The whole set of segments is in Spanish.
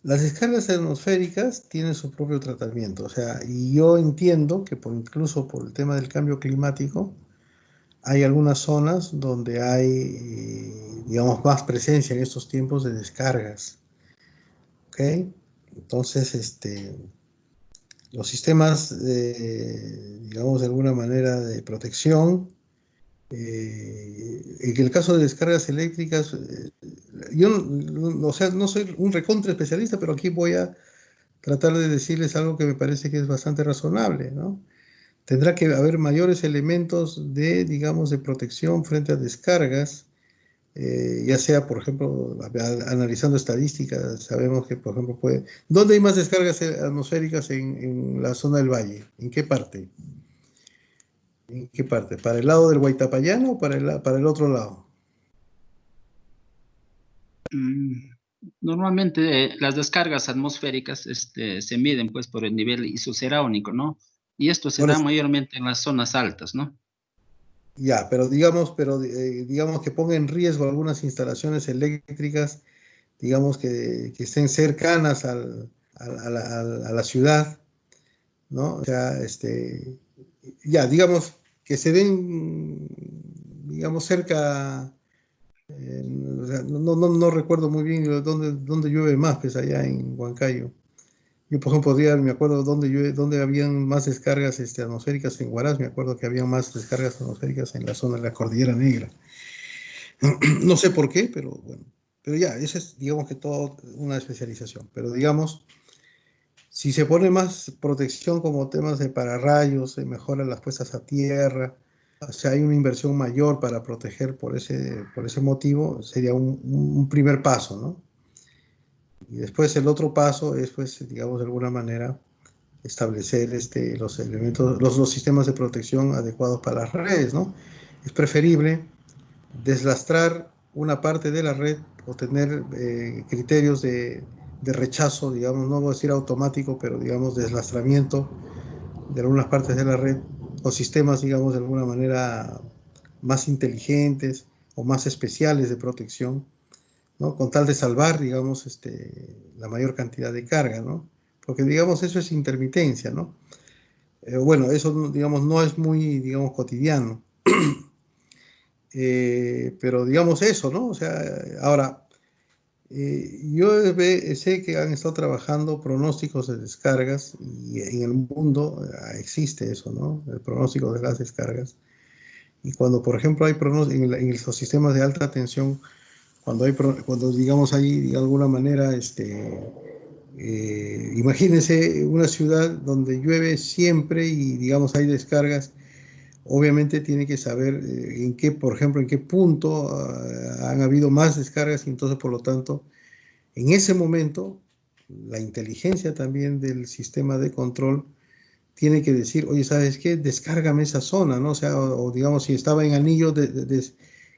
Las descargas atmosféricas tienen su propio tratamiento, o sea, y yo entiendo que incluso por el tema del cambio climático, hay algunas zonas donde hay, digamos, más presencia en estos tiempos de descargas, ¿ok? Entonces, los sistemas, digamos, de alguna manera de protección, en el caso de descargas eléctricas, yo, o sea, no soy un recontra especialista, pero aquí voy a tratar de decirles algo que me parece que es bastante razonable, ¿no? Tendrá que haber mayores elementos de, digamos, de protección frente a descargas, ya sea, por ejemplo, analizando estadísticas, sabemos que, por ejemplo, puede... ¿Dónde hay más descargas atmosféricas en la zona del valle? ¿En qué parte? ¿En qué parte? ¿Para el lado del Guaitapayano o para el otro lado? Mm, Normalmente las descargas atmosféricas se miden pues por el nivel isoceránico, ¿no? Y esto se Por da eso, mayormente en las zonas altas, ¿no? ya, pero digamos que ponga en riesgo algunas instalaciones eléctricas, digamos que estén cercanas a la ciudad, ¿no? O sea, ya, digamos que se den, digamos, cerca, o sea, no recuerdo muy bien dónde llueve más, pues allá en Huancayo. Yo, por ejemplo, me acuerdo dónde habían más descargas atmosféricas en Huaraz, me acuerdo que había más descargas atmosféricas en la zona de la Cordillera Negra. No sé por qué, pero bueno. Pero ya, esa es, digamos que todo una especialización. Pero digamos, si se pone más protección como temas de pararrayos, se mejoran las puestas a tierra, o sea, hay una inversión mayor para proteger por ese motivo, sería un primer paso, ¿no? Y después el otro paso es, pues, digamos, de alguna manera, establecer los elementos, los sistemas de protección adecuados para las redes, ¿no? Es preferible deslastrar una parte de la red o tener criterios de rechazo, digamos, no voy a decir automático, pero digamos deslastramiento de algunas partes de la red o sistemas, digamos, de alguna manera más inteligentes o más especiales de protección, ¿no? Con tal de salvar, digamos, la mayor cantidad de carga, ¿no? Porque, digamos, eso es intermitencia, ¿no? Bueno, eso, digamos, no es muy, digamos, cotidiano. Pero digamos eso, ¿no? O sea, ahora, yo sé que han estado trabajando pronósticos de descargas y en el mundo existe eso, ¿no? El pronóstico de las descargas. Y cuando, por ejemplo, hay pronósticos en los sistemas de alta tensión, cuando digamos hay de alguna manera, imagínense una ciudad donde llueve siempre y digamos hay descargas. Obviamente tiene que saber en qué, por ejemplo, en qué punto han habido más descargas y entonces, por lo tanto, en ese momento, la inteligencia también del sistema de control tiene que decir, oye, ¿sabes qué? Descárgame esa zona, ¿no? O sea, o digamos, si estaba en anillo,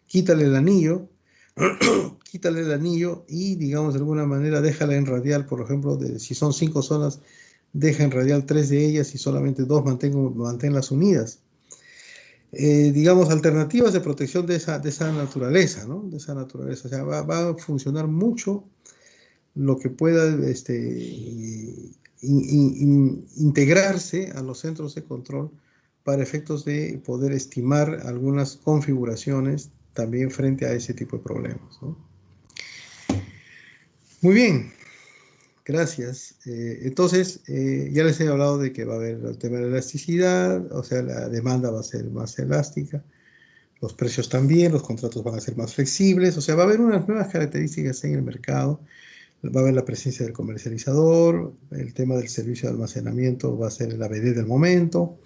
quítale el anillo, quítale el anillo y, digamos, de alguna manera déjala en radial, por ejemplo, si son 5 zonas, deja en radial 3 de ellas y solamente 2 manténlas unidas, digamos, alternativas de protección de esa naturaleza, ¿no? De esa naturaleza. O sea, va a funcionar mucho lo que pueda integrarse a los centros de control para efectos de poder estimar algunas configuraciones también frente a ese tipo de problemas, ¿no? Muy bien, gracias. Entonces, ya les he hablado de que va a haber el tema de la elasticidad, o sea, la demanda va a ser más elástica. Los precios también, los contratos van a ser más flexibles, o sea, va a haber unas nuevas características en el mercado, va a haber la presencia del comercializador, el tema del servicio de almacenamiento va a ser la vedette del momento.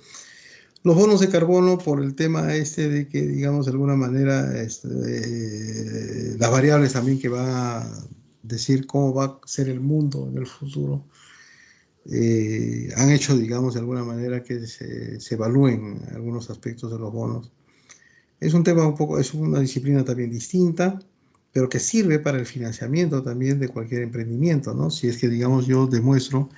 Los bonos de carbono por el tema de que, digamos, de alguna manera, las variables también que van a decir cómo va a ser el mundo en el futuro, han hecho, digamos, de alguna manera que se evalúen algunos aspectos de los bonos. Es un tema un poco, es una disciplina también distinta, pero que sirve para el financiamiento también de cualquier emprendimiento, ¿no? Si es que, digamos, yo demuestro,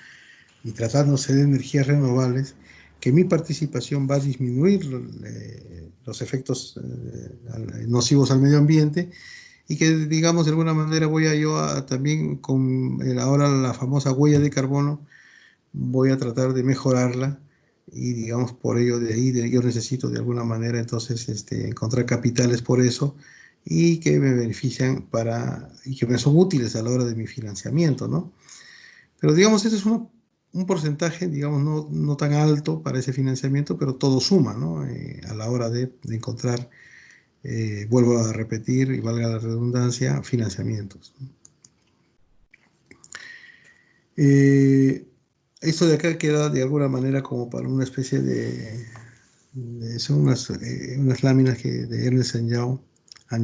y tratándose de energías renovables, que mi participación va a disminuir los efectos nocivos al medio ambiente y que, digamos, de alguna manera voy a yo a, también con ahora la famosa huella de carbono, voy a tratar de mejorarla y, digamos, por ello de ahí yo necesito de alguna manera entonces encontrar capitales por eso y que me benefician y que me son útiles a la hora de mi financiamiento, ¿no? Pero digamos, ese es un porcentaje, digamos, no tan alto para ese financiamiento, pero todo suma, ¿no? A la hora de encontrar, vuelvo a repetir y valga la redundancia, financiamientos. Esto de acá queda de alguna manera como para una especie son unas láminas de Ernest and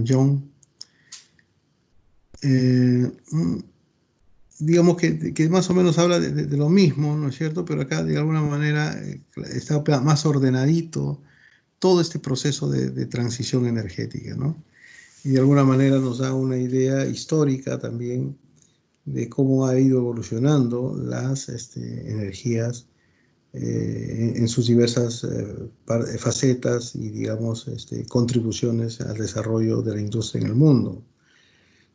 Young. Digamos que más o menos habla de lo mismo, ¿no es cierto? Pero acá de alguna manera está más ordenadito todo este proceso de transición energética, ¿no? Y de alguna manera nos da una idea histórica también de cómo ha ido evolucionando las energías en sus diversas facetas y, digamos, contribuciones al desarrollo de la industria en el mundo,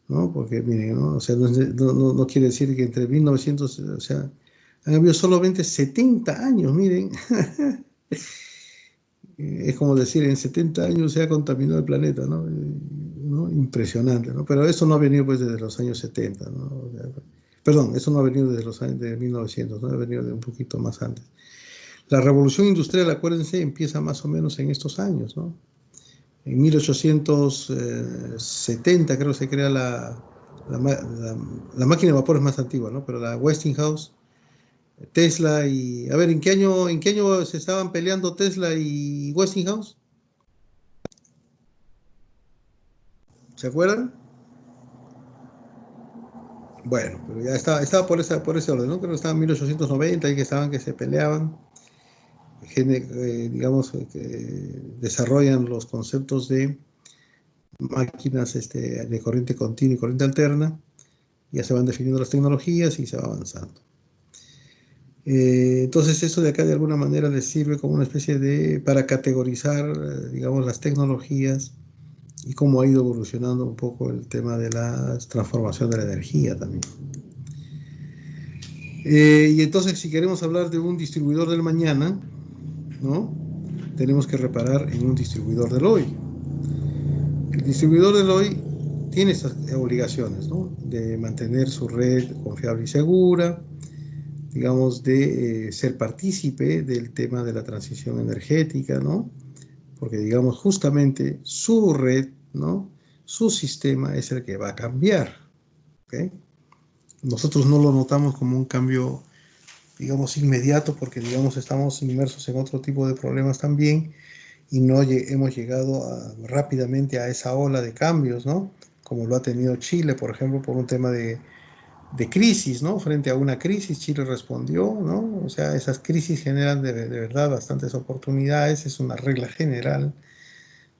¿no? Porque, miren, ¿no? O sea, no quiere decir que entre 1900, o sea, han habido solamente 70 años, miren. Es como decir, en 70 años se ha contaminado el planeta, ¿no? ¿No? Impresionante, ¿no? Pero eso no ha venido pues desde los años 70, ¿no? O sea, perdón, eso no ha venido desde los años de 1900, ¿no? Ha venido de un poquito más antes. La revolución industrial, acuérdense, empieza más o menos en estos años, ¿no? En 1870 creo que se crea la máquina de vapor es más antigua, ¿no? Pero la Westinghouse, Tesla y... A ver, ¿en qué año se estaban peleando Tesla y Westinghouse? ¿Se acuerdan? Bueno, pero ya estaba por ese orden, ¿no? Creo que estaba en 1890 y que se peleaban, digamos, que desarrollan los conceptos de máquinas de corriente continua y corriente alterna, ya se van definiendo las tecnologías y se va avanzando. Entonces esto de acá de alguna manera les sirve como una especie para categorizar, digamos, las tecnologías y cómo ha ido evolucionando un poco el tema de la transformación de la energía también. Y entonces si queremos hablar de un distribuidor del mañana, ¿no? Tenemos que reparar en un distribuidor del hoy. El distribuidor del hoy tiene estas obligaciones, ¿no? De mantener su red confiable y segura, digamos, de ser partícipe del tema de la transición energética, ¿no? Porque, digamos, justamente su red, ¿no? Su sistema es el que va a cambiar, ¿ok? Nosotros no lo notamos como un cambio, digamos, inmediato, porque, digamos, estamos inmersos en otro tipo de problemas también y no hemos llegado rápidamente a esa ola de cambios, ¿no? Como lo ha tenido Chile, por ejemplo, por un tema de crisis, ¿no? Frente a una crisis, Chile respondió, ¿no? O sea, esas crisis generan de verdad bastantes oportunidades, es una regla general,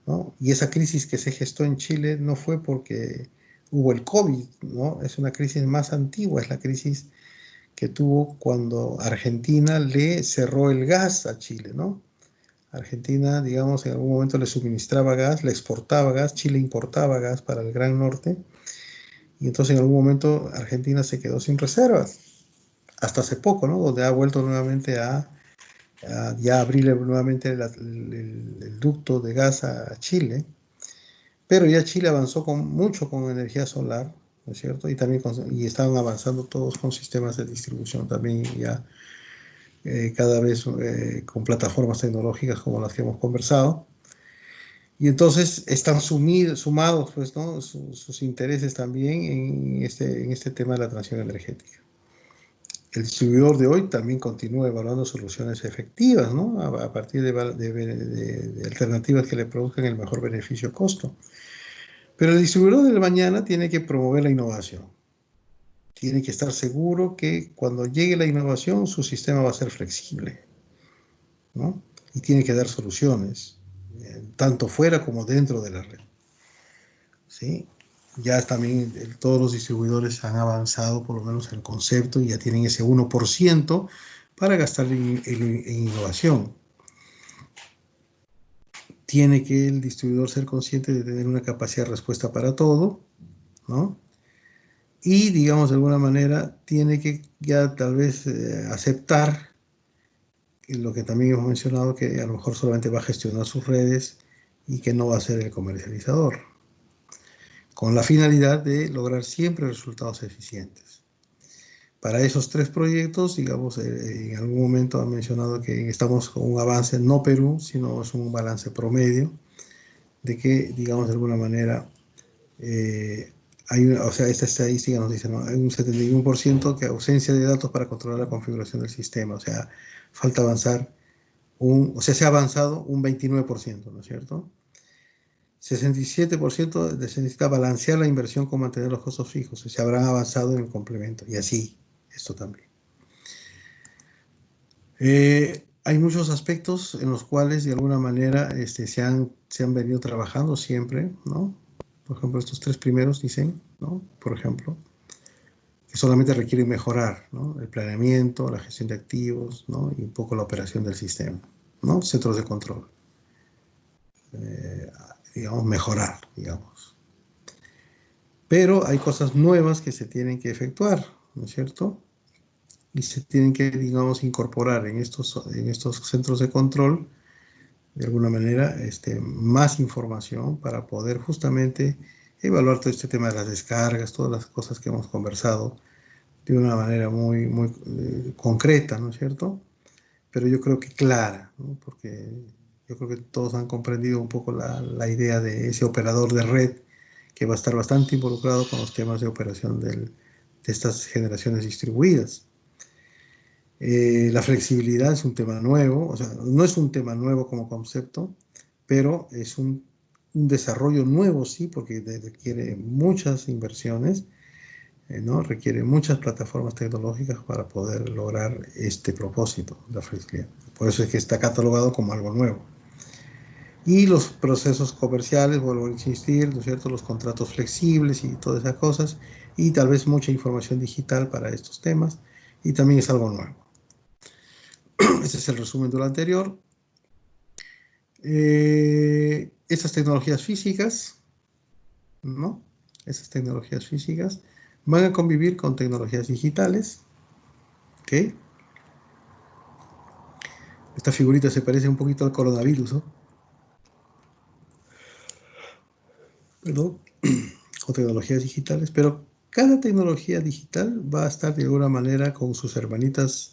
¿no? Y esa crisis que se gestó en Chile no fue porque hubo el COVID, ¿no? Es una crisis más antigua, es la crisis que tuvo cuando Argentina le cerró el gas a Chile, ¿no? Argentina, digamos, en algún momento le suministraba gas, le exportaba gas, Chile importaba gas para el Gran Norte, y entonces en algún momento Argentina se quedó sin reservas, hasta hace poco, ¿no? Donde ha vuelto nuevamente a ya abrir nuevamente el ducto de gas a Chile, pero ya Chile avanzó mucho con energía solar, ¿no es cierto? Y también y estaban avanzando todos con sistemas de distribución también ya cada vez con plataformas tecnológicas como las que hemos conversado. Y entonces están sumados, pues, ¿no? Sus intereses también en este tema de la transición energética. El distribuidor de hoy también continúa evaluando soluciones efectivas, ¿no? A partir de alternativas que le produzcan el mejor beneficio-costo. Pero el distribuidor del mañana tiene que promover la innovación. Tiene que estar seguro que cuando llegue la innovación su sistema va a ser flexible, ¿no? Y tiene que dar soluciones, tanto fuera como dentro de la red, ¿sí? Ya también todos los distribuidores han avanzado por lo menos el concepto y ya tienen ese 1% para gastar en innovación. Tiene que el distribuidor ser consciente de tener una capacidad de respuesta para todo, ¿no? Y, digamos, de alguna manera, tiene que ya tal vez aceptar lo que también hemos mencionado, que a lo mejor solamente va a gestionar sus redes y que no va a ser el comercializador, con la finalidad de lograr siempre resultados eficientes. Para esos tres proyectos, digamos, en algún momento han mencionado que estamos con un avance, no Perú, sino es un balance promedio, de que, digamos, de alguna manera, o sea, esta estadística nos dice, ¿no? Hay un 71% que ausencia de datos para controlar la configuración del sistema, o sea, falta avanzar o sea, se ha avanzado un 29%, ¿no es cierto? 67% se necesita balancear la inversión con mantener los costos fijos, se habrán avanzado en el complemento, y así, esto también. Hay muchos aspectos en los cuales de alguna manera se han venido trabajando siempre, ¿no? Por ejemplo, estos tres primeros dicen, ¿no? Por ejemplo, que solamente requieren mejorar, ¿no? El planeamiento, la gestión de activos, ¿no? Y un poco la operación del sistema, ¿no? Centros de control. Digamos, mejorar, digamos. Pero hay cosas nuevas que se tienen que efectuar, ¿no es cierto? Y se tienen que, digamos, incorporar en estos centros de control, de alguna manera, más información para poder justamente evaluar todo este tema de las descargas, todas las cosas que hemos conversado de una manera muy, muy concreta, ¿no es cierto? Pero yo creo que clara, ¿no? Porque yo creo que todos han comprendido un poco la idea de ese operador de red que va a estar bastante involucrado con los temas de operación de estas generaciones distribuidas. La flexibilidad es un tema nuevo, o sea, no es un tema nuevo como concepto, pero es un desarrollo nuevo, sí, porque requiere muchas inversiones, ¿no? Requiere muchas plataformas tecnológicas para poder lograr este propósito, la flexibilidad. Por eso es que está catalogado como algo nuevo. Y los procesos comerciales, vuelvo a insistir, ¿no es cierto? Los contratos flexibles y todas esas cosas, y tal vez mucha información digital para estos temas, y también es algo nuevo. Ese es el resumen de lo anterior. Estas tecnologías físicas, ¿no? Esas tecnologías físicas van a convivir con tecnologías digitales, ¿ok? Esta figurita se parece un poquito al coronavirus, ¿no? Perdón, con tecnologías digitales, pero cada tecnología digital va a estar de alguna manera con sus hermanitas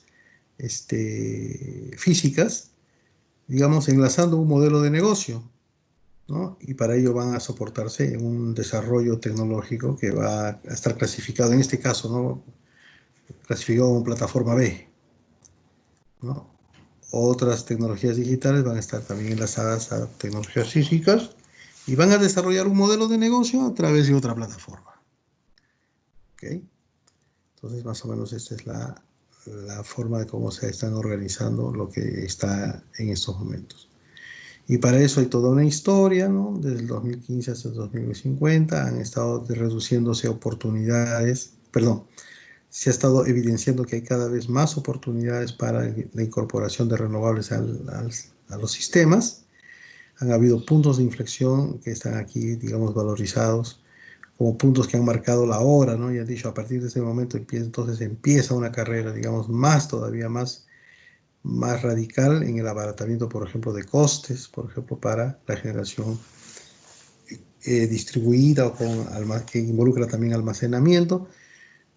físicas, digamos, enlazando un modelo de negocio, ¿no? Y para ello van a soportarse en un desarrollo tecnológico que va a estar clasificado, en este caso, ¿no? Clasificado como plataforma B, ¿no? Otras tecnologías digitales van a estar también enlazadas a tecnologías físicas y van a desarrollar un modelo de negocio a través de otra plataforma. ¿Ok? Entonces, más o menos esta es la forma de cómo se están organizando lo que está en estos momentos. Y para eso hay toda una historia, ¿no? Desde el 2015 hasta el 2050 han estado reduciéndose oportunidades, perdón, se ha estado evidenciando que hay cada vez más oportunidades para la incorporación de renovables a los sistemas. Han habido puntos de inflexión que están aquí, digamos, valorizados como puntos que han marcado la hora, ¿no? Y han dicho, a partir de ese momento entonces empieza una carrera, digamos, todavía más radical en el abaratamiento, por ejemplo, de costes, por ejemplo, para la generación distribuida o que involucra también almacenamiento,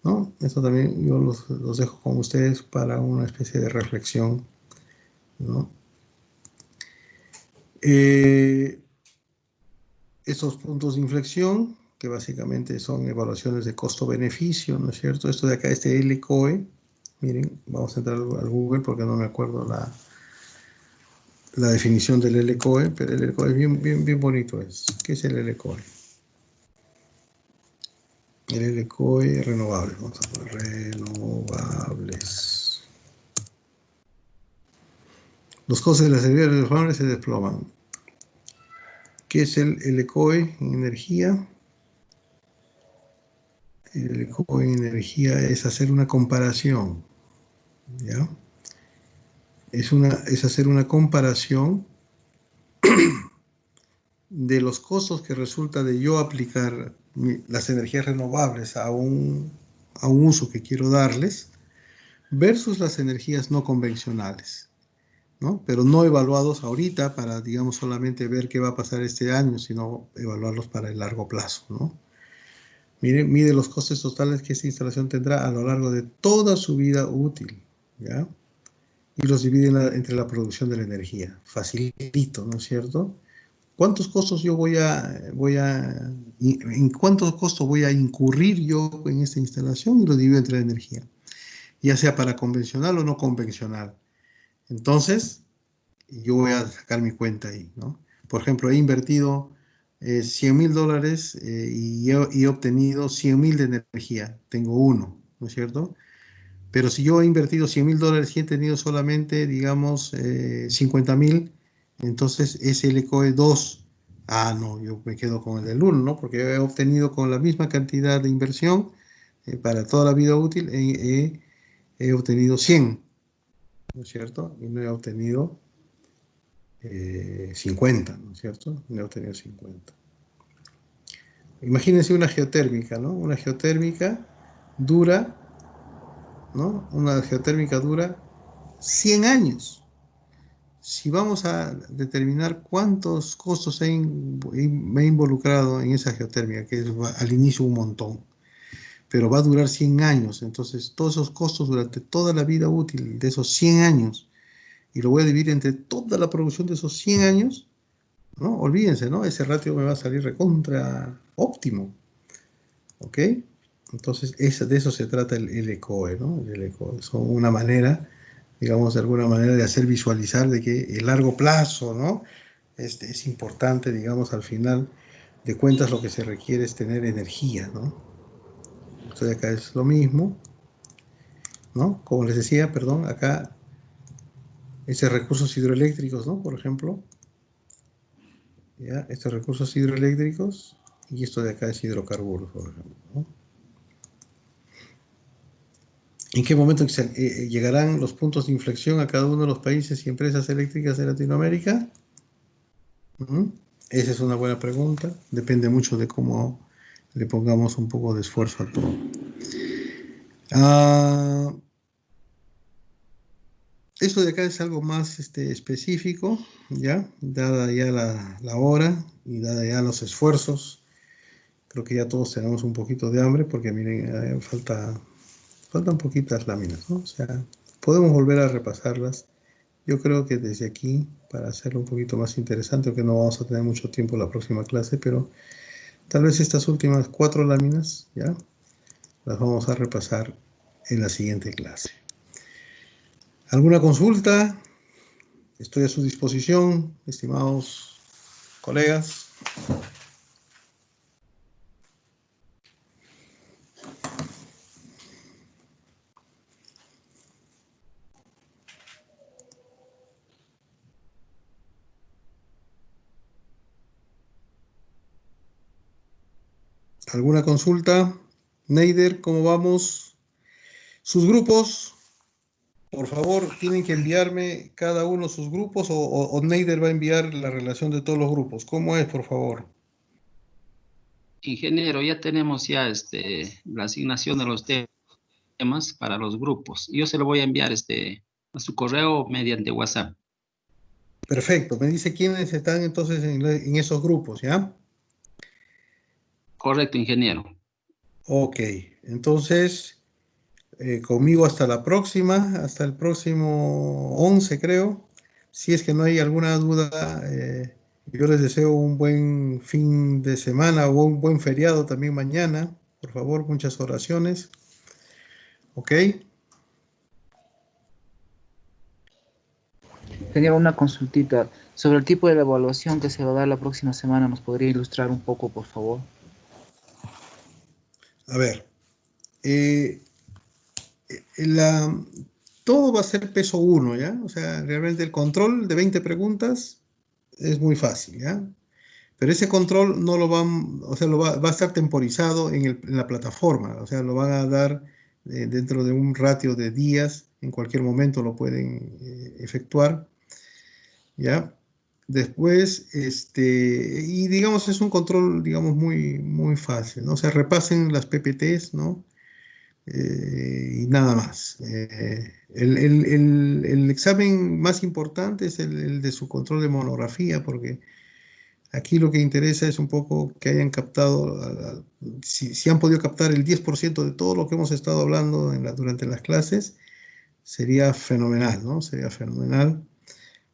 ¿no? Eso también yo los dejo con ustedes para una especie de reflexión, ¿no? Estos puntos de inflexión, que básicamente son evaluaciones de costo-beneficio, ¿no es cierto? Esto de acá, este LCOE, miren, vamos a entrar al Google porque no me acuerdo la definición del LCOE, pero el LCOE es bien bonito. ¿Qué es el LCOE? El LCOE renovables, vamos a poner renovables. Los costos de las energías renovables se desploman. ¿Qué es el LCOE en energía? El LCOE en energía es hacer una comparación, ¿ya? Es hacer una comparación de los costos que resulta de yo aplicar las energías renovables a un uso que quiero darles, versus las energías no convencionales, ¿no? Pero no evaluados ahorita para, digamos, solamente ver qué va a pasar este año, sino evaluarlos para el largo plazo, ¿no? Mide los costes totales que esta instalación tendrá a lo largo de toda su vida útil, ¿ya? Y los divide entre la producción de la energía. Facilito, ¿no es cierto? ¿Cuántos costos en cuántos costos voy a incurrir yo en esta instalación? Y lo divido entre la energía, ya sea para convencional o no convencional. Entonces, yo voy a sacar mi cuenta ahí, ¿no? Por ejemplo, he invertido $100,000 y he obtenido 100,000 de energía. Tengo uno, ¿no es cierto? Pero si yo he invertido $100,000 y he tenido solamente, digamos, 50,000, entonces es el ECOE 2. Ah, no, yo me quedo con el del 1, ¿no? Porque he obtenido con la misma cantidad de inversión para toda la vida útil, he obtenido 100, ¿no es cierto? Y no he obtenido 50, ¿no es cierto? No he obtenido 50. Imagínense una geotérmica, ¿no? Una geotérmica dura, ¿no? Una geotérmica dura 100 años. Si vamos a determinar cuántos costos me he involucrado en esa geotérmica, que es al inicio un montón, pero va a durar 100 años, entonces todos esos costos durante toda la vida útil de esos 100 años, y lo voy a dividir entre toda la producción de esos 100 años, ¿no? Olvídense, ¿no? Ese ratio me va a salir recontra óptimo, ¿ok? Entonces, de eso se trata el ECOE, ¿no? El ECOE es una manera, digamos, de alguna manera de hacer visualizar de que el largo plazo, ¿no? Es importante, digamos, al final de cuentas lo que se requiere es tener energía, ¿no? Entonces acá es lo mismo, ¿no? Como les decía, perdón, acá estos recursos hidroeléctricos, ¿no? Por ejemplo, ¿ya? Estos recursos hidroeléctricos y esto de acá es hidrocarburos, por ejemplo, ¿no? ¿En qué momento llegarán los puntos de inflexión a cada uno de los países y empresas eléctricas de Latinoamérica? Esa es una buena pregunta. Depende mucho de cómo le pongamos un poco de esfuerzo a todo. Esto de acá es algo más específico, ¿ya? Dada ya la hora y dada ya los esfuerzos. Creo que ya todos tenemos un poquito de hambre porque miren, faltan poquitas láminas, ¿no? O sea, podemos volver a repasarlas. Yo creo que desde aquí, para hacerlo un poquito más interesante, aunque no vamos a tener mucho tiempo la próxima clase, pero tal vez estas últimas 4 láminas, ¿ya? Las vamos a repasar en la siguiente clase. ¿Alguna consulta? Estoy a su disposición, estimados colegas. ¿Alguna consulta? Neider, ¿cómo vamos? Sus grupos, por favor, tienen que enviarme cada uno sus grupos o Neider va a enviar la relación de todos los grupos. ¿Cómo es, por favor? Ingeniero, ya tenemos ya la asignación de los temas para los grupos. Yo se lo voy a enviar a su correo mediante WhatsApp. Perfecto. Me dice quiénes están entonces en esos grupos, ¿ya? Correcto, ingeniero. Ok. Entonces, conmigo hasta la próxima, hasta el próximo 11, creo. Si es que no hay alguna duda, yo les deseo un buen fin de semana o un buen feriado también mañana. Por favor, muchas oraciones. ¿Ok? Tenía una consultita sobre el tipo de evaluación que se va a dar la próxima semana. ¿Nos podría ilustrar un poco, por favor? A ver, eh, la, todo va a ser peso 1, ¿ya? O sea, realmente el control de 20 preguntas es muy fácil, ¿ya? Pero ese control no lo van, o sea, va a estar temporizado en la plataforma, o sea, lo van a dar dentro de un ratio de días, en cualquier momento lo pueden efectuar, ¿ya? Después, y digamos, es un control, digamos, muy fácil, ¿no? O sea, repasen las PPTs, ¿no? Y nada más. El examen más importante es el de su control de monografía, porque aquí lo que interesa es un poco que hayan captado, si han podido captar el 10% de todo lo que hemos estado hablando durante las clases, sería fenomenal, ¿no? Sería fenomenal.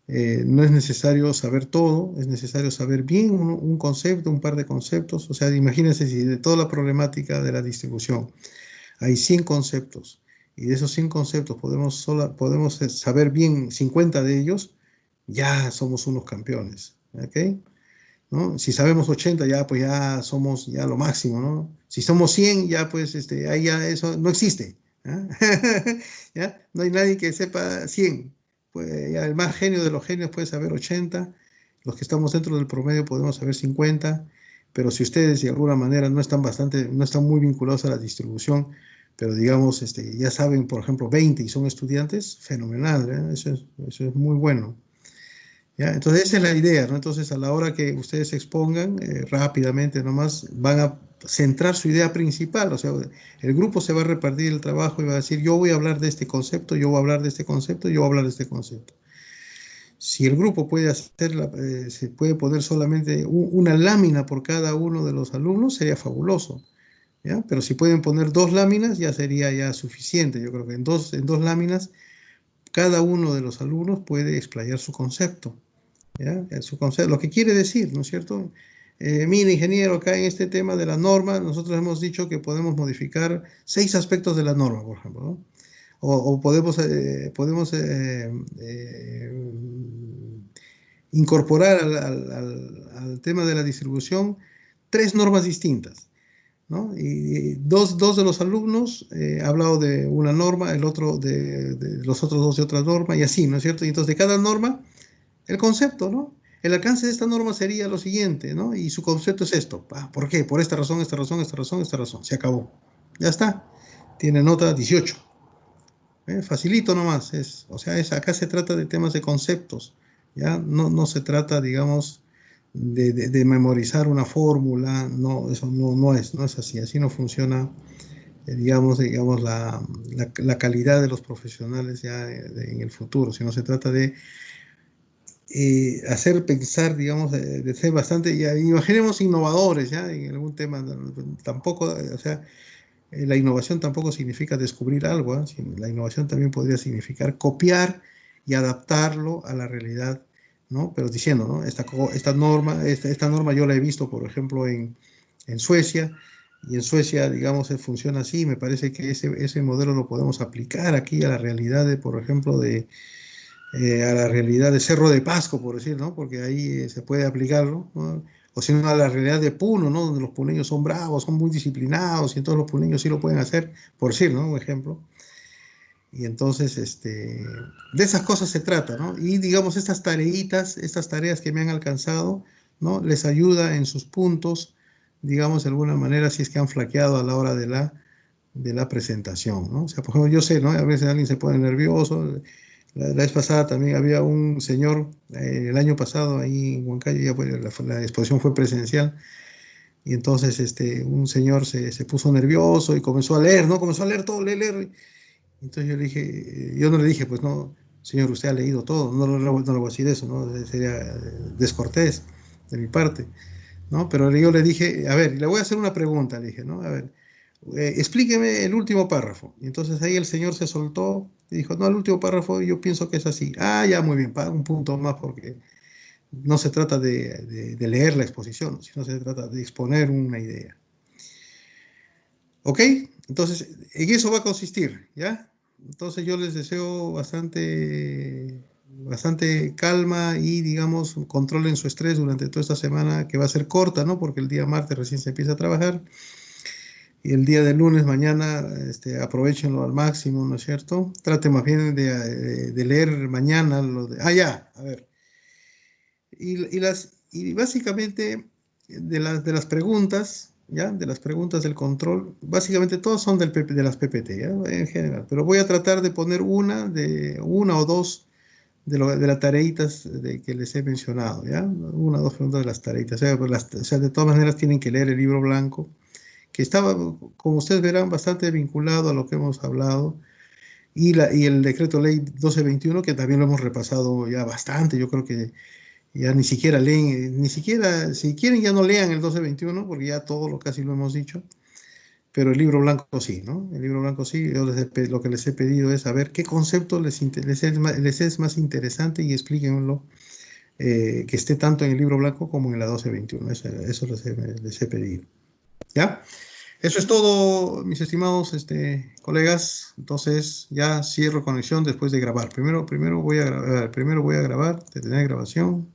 No es necesario saber todo, es necesario saber bien un concepto, un par de conceptos. O sea, imagínense si de toda la problemática de la distribución hay 100 conceptos y de esos 100 conceptos podemos saber bien 50 de ellos, ya somos unos campeones. ¿Ok? ¿No? Si sabemos 80, ya pues ya somos ya lo máximo, ¿no? Si somos 100, ya pues ahí ya eso no existe. ¿Ah? ¿Ya? No hay nadie que sepa 100. Pues, ya el más genio de los genios puede saber 80, los que estamos dentro del promedio podemos saber 50, pero si ustedes de alguna manera no están muy vinculados a la distribución, pero digamos, ya saben, por ejemplo, 20 y son estudiantes, fenomenal, ¿eh? Eso es muy bueno. ¿Ya? Entonces esa es la idea, ¿no? Entonces a la hora que ustedes se expongan, rápidamente nomás van a centrar su idea principal, o sea, el grupo se va a repartir el trabajo y va a decir, yo voy a hablar de este concepto, yo voy a hablar de este concepto, yo voy a hablar de este concepto. Si el grupo puede se puede poner solamente una lámina por cada uno de los alumnos, sería fabuloso, ¿ya? Pero si pueden poner dos láminas, ya sería ya suficiente. Yo creo que en dos láminas, cada uno de los alumnos puede explayar su concepto. ¿Ya? Su concepto, lo que quiere decir, ¿no es cierto? Mire, ingeniero, acá en este tema de la norma, nosotros hemos dicho que podemos modificar 6 aspectos de la norma, por ejemplo, ¿no? O podemos incorporar al tema de la distribución 3 normas distintas, ¿no? Y dos de los alumnos ha hablado de una norma, el otro de los otros dos de otra norma, y así, ¿no es cierto? Y entonces de cada norma el concepto, ¿no? El alcance de esta norma sería lo siguiente, ¿no? Y su concepto es esto. ¿Por qué? Por esta razón, esta razón, esta razón, esta razón. Se acabó. Ya está. Tiene nota 18. Facilito nomás. O sea, acá se trata de temas de conceptos. ¿Ya? No se trata, digamos, de memorizar una fórmula. No, eso no es así. Así no funciona, digamos la calidad de los profesionales ya en el futuro. Sino se trata de hacer pensar, digamos, de ser bastante, ya, imaginemos innovadores, ¿ya? En algún tema, tampoco, o sea, la innovación tampoco significa descubrir algo, ¿eh? La innovación también podría significar copiar y adaptarlo a la realidad, ¿no? Pero diciendo, ¿no? Esta norma yo la he visto, por ejemplo, en Suecia, y en Suecia, digamos, funciona así, me parece que ese modelo lo podemos aplicar aquí a la realidad de, por ejemplo, a la realidad de Cerro de Pasco, por decir, ¿no? Porque ahí se puede aplicarlo, ¿no? O si no, a la realidad de Puno, ¿no? Donde los puneños son bravos, son muy disciplinados, y entonces los puneños sí lo pueden hacer, por decir, ¿no? Un ejemplo. Y entonces, de esas cosas se trata, ¿no? Y digamos, estas tareitas, estas tareas que me han alcanzado, ¿no? Les ayuda en sus puntos, digamos, de alguna manera, si es que han flaqueado a la hora de la presentación, ¿no? O sea, por ejemplo, yo sé, ¿no? A veces alguien se pone nervioso. La vez pasada también había un señor, el año pasado ahí en Huancayo, ya la exposición fue presencial, y entonces un señor se puso nervioso y comenzó a leer, ¿no? Comenzó a leer todo, leer. Entonces yo le dije, yo no le dije, pues no, señor, usted ha leído todo, no le voy a decir eso, ¿no? Sería descortés de mi parte, ¿no? Pero yo le dije, a ver, le voy a hacer una pregunta, le dije, ¿no? A ver, explíqueme el último párrafo. Y entonces ahí el señor se soltó y dijo, no, el último párrafo yo pienso que es así. Ah, ya, muy bien, un punto más porque no se trata de leer la exposición, sino se trata de exponer una idea. ¿Ok? Entonces, en eso va a consistir, ¿ya? Entonces yo les deseo bastante calma y, digamos, controlen su estrés durante toda esta semana que va a ser corta, ¿no? Porque el día martes recién se empieza a trabajar. Y el día de lunes, mañana, aprovechenlo al máximo, ¿no es cierto? Trate más bien de leer mañana lo de... Ah, ya, a ver. Y básicamente de las preguntas, ¿ya? De las preguntas del control, básicamente todas son de las PPT, ¿ya? En general. Pero voy a tratar de poner una o dos de las tareitas que les he mencionado, ¿ya? Una o dos preguntas de las tareitas. O sea, o sea, de todas maneras tienen que leer el libro blanco, que estaba, como ustedes verán, bastante vinculado a lo que hemos hablado, y el decreto ley 1221, que también lo hemos repasado ya bastante. Yo creo que ya ni siquiera leen, ni siquiera, si quieren ya no lean el 1221, porque ya todo lo casi lo hemos dicho, pero el libro blanco sí, ¿no? El libro blanco sí. Yo lo que les he pedido es saber qué concepto les es más interesante y explíquenlo, que esté tanto en el libro blanco como en la 1221. Eso les he pedido. ¿Ya? Eso es todo, mis estimados colegas. Entonces ya cierro conexión después de grabar. Primero voy a grabar, detener grabación.